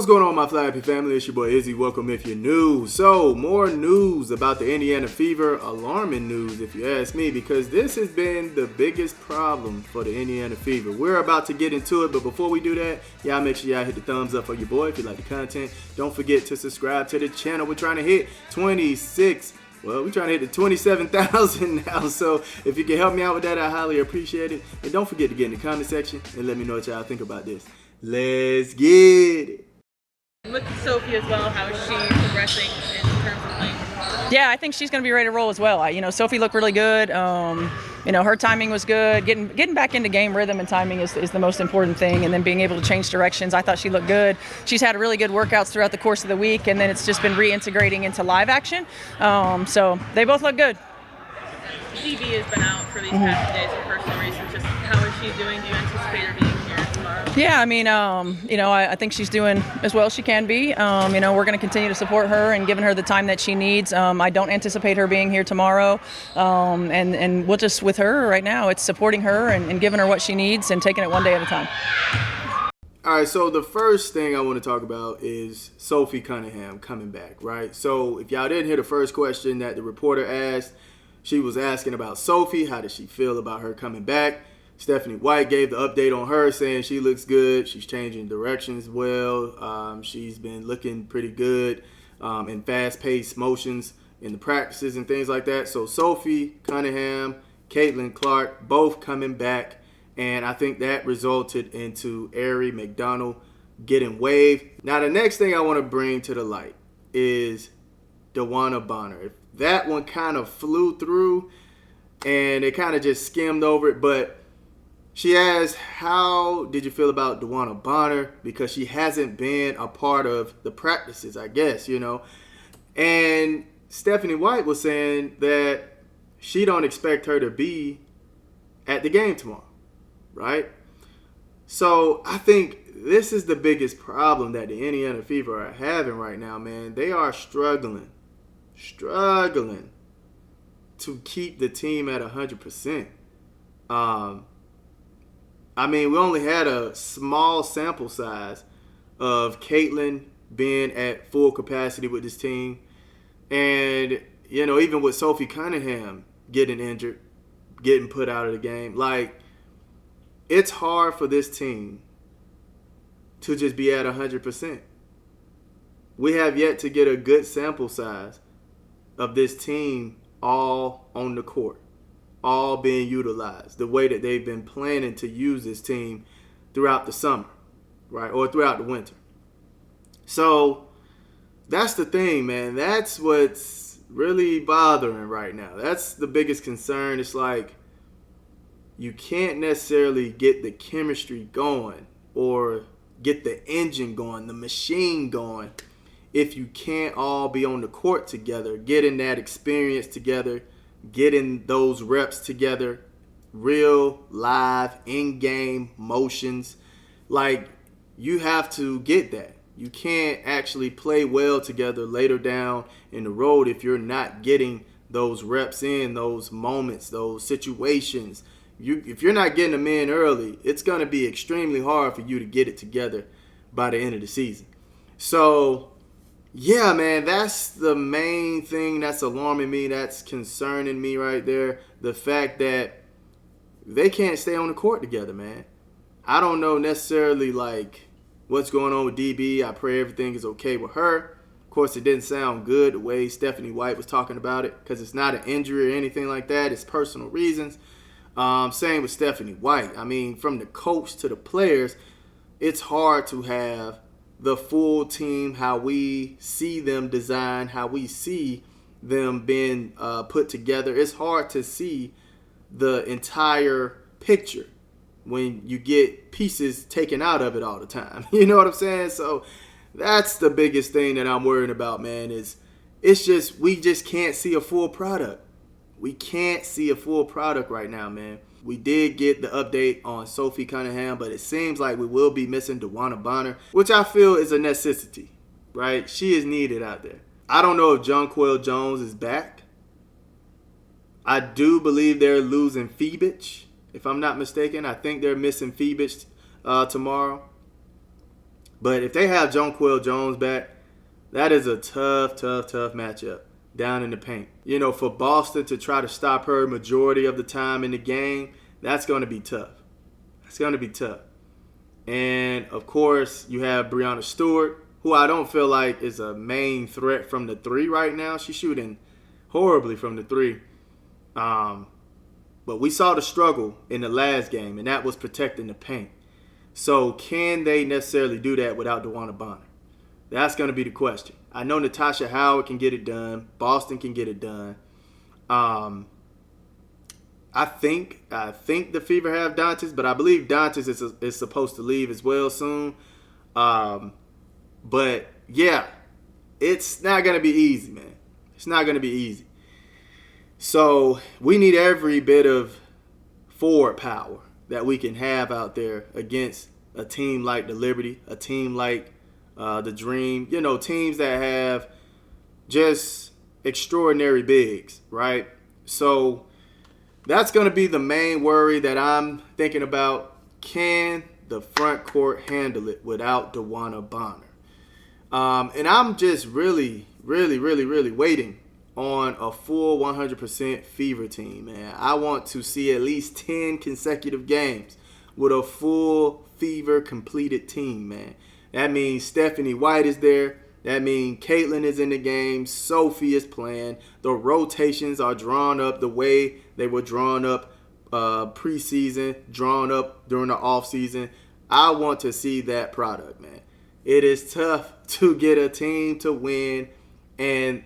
What's going on, my Flappy family? It's your boy Izzy. Welcome if you're new. So, more news about the Indiana Fever. Alarming news, if you ask me, because this has been the biggest problem for the Indiana Fever. We're about to get into it, but before we do that, y'all make sure y'all hit the thumbs up for your boy if you like the content. Don't forget to subscribe to the channel. We're trying to hit we're trying to hit the 27,000 now, so if you can help me out with that, I highly appreciate it. And don't forget to get in the comment section and let me know what y'all think about this. Let's get it. With Sophie as well, how is she progressing in terms of playing? Yeah, I think she's going to be ready to roll as well. Sophie looked really good. Her timing was good. Getting back into game rhythm and timing is the most important thing, and then being able to change directions. I thought she looked good. She's had really good workouts throughout the course of the week, and then it's just been reintegrating into live action. So they both look good. DB has been out for these past days for personal reasons. Just how is she doing? Do you anticipate her being here tomorrow? Yeah, I think she's doing as well as she can be. We're going to continue to support her and giving her the time that she needs. I don't anticipate her being here tomorrow. And we'll just, with her right now, it's supporting her and giving her what she needs and taking it one day at a time. All right, so the first thing I want to talk about is Sophie Cunningham coming back, right? So if y'all didn't hear the first question that the reporter asked, she was asking about Sophie. How does she feel about her coming back? Stephanie White gave the update on her, saying she looks good. She's changing directions well. She's been looking pretty good in fast-paced motions in the practices and things like that. So Sophie Cunningham, Caitlin Clark, both coming back. And I think that resulted into Aari McDonald getting waived. Now, the next thing I want to bring to the light is DeWanna Bonner. That one kind of flew through, and it kind of just skimmed over it. But she asked, how did you feel about DeWanna Bonner? Because she hasn't been a part of the practices, I guess, And Stephanie White was saying that she don't expect her to be at the game tomorrow, right? So I think this is the biggest problem that the Indiana Fever are having right now, man. They are struggling to keep the team at 100%. We only had a small sample size of Caitlin being at full capacity with this team. And, even with Sophie Cunningham getting injured, getting put out of the game, it's hard for this team to just be at 100%. We have yet to get a good sample size of this team all on the court, all being utilized the way that they've been planning to use this team throughout the summer, right, or throughout the winter. So that's the thing, man. That's what's really bothering right now. That's the biggest concern. It's like you can't necessarily get the chemistry going or get the engine going, the machine going, if you can't all be on the court together, getting that experience together, getting those reps together, real, live, in-game motions. You have to get that. You can't actually play well together later down in the road if you're not getting those reps in, those moments, those situations. If you're not getting them in early, it's going to be extremely hard for you to get it together by the end of the season. So, yeah, man, that's the main thing that's alarming me, that's concerning me right there. The fact that they can't stay on the court together, man. I don't know necessarily, what's going on with DB. I pray everything is okay with her. Of course, it didn't sound good the way Stephanie White was talking about it, because it's not an injury or anything like that. It's personal reasons. Same with Stephanie White. From the coach to the players, it's hard to have the full team, how we see them designed, how we see them being put together. It's hard to see the entire picture when you get pieces taken out of it all the time. You know what I'm saying? So that's the biggest thing that I'm worried about, man, is we just can't see a full product. We can't see a full product right now, man. We did get the update on Sophie Cunningham, but it seems like we will be missing DeWanna Bonner, which I feel is a necessity, right? She is needed out there. I don't know if Jonquel Jones is back. I do believe they're losing Phoebich, if I'm not mistaken. I think they're missing Phoebich tomorrow. But if they have Jonquel Jones back, that is a tough matchup down in the paint. For Boston to try to stop her majority of the time in the game, that's going to be tough. That's going to be tough. And, of course, you have Breanna Stewart, who I don't feel like is a main threat from the three right now. She's shooting horribly from the three. But we saw the struggle in the last game, and that was protecting the paint. So can they necessarily do that without DeWanna Bonner? That's going to be the question. I know Natasha Howard can get it done. Boston can get it done. I think the Fever have Dantas, but I believe Dantas is supposed to leave as well soon. But, yeah, it's not going to be easy, man. It's not going to be easy. So we need every bit of forward power that we can have out there against a team like the Liberty, a team like the Dream, teams that have just extraordinary bigs, right? So that's going to be the main worry that I'm thinking about. Can the front court handle it without DeWanna Bonner? And I'm just really waiting on a full 100% Fever team, man. I want to see at least 10 consecutive games with a full Fever completed team, man. That means Stephanie White is there. That means Caitlin is in the game. Sophie is playing. The rotations are drawn up the way they were drawn up preseason, drawn up during the offseason. I want to see that product, man. It is tough to get a team to win, and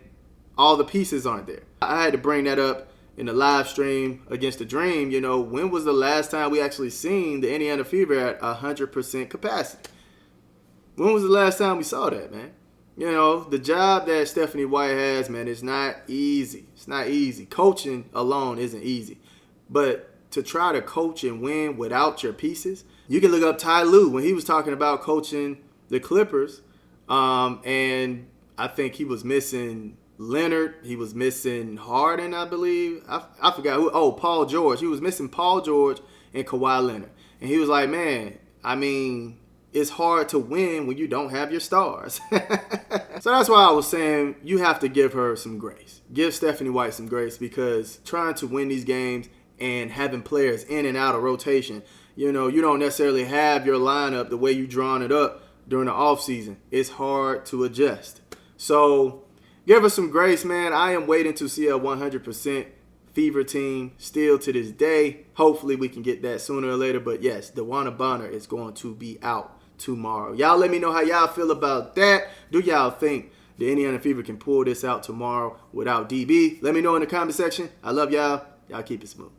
all the pieces aren't there. I had to bring that up in the live stream against the Dream. When was the last time we actually seen the Indiana Fever at 100% capacity? When was the last time we saw that, man? The job that Stephanie White has, man, is not easy. It's not easy. Coaching alone isn't easy. But to try to coach and win without your pieces, you can look up Ty Lue when he was talking about coaching the Clippers. And I think he was missing Leonard. He was missing Harden, I believe. I forgot who. Oh, Paul George. He was missing Paul George and Kawhi Leonard. And he was like, man, it's hard to win when you don't have your stars. So that's why I was saying you have to give her some grace. Give Stephanie White some grace, because trying to win these games and having players in and out of rotation, you don't necessarily have your lineup the way you drawn it up during the offseason. It's hard to adjust. So give her some grace, man. I am waiting to see a 100% Fever team still to this day. Hopefully we can get that sooner or later. But yes, DeWanna Bonner is going to be out tomorrow. Y'all let me know how y'all feel about that. Do y'all think the Indiana Fever can pull this out tomorrow without DB? Let me know in the comment section. I love y'all. Y'all keep it smooth.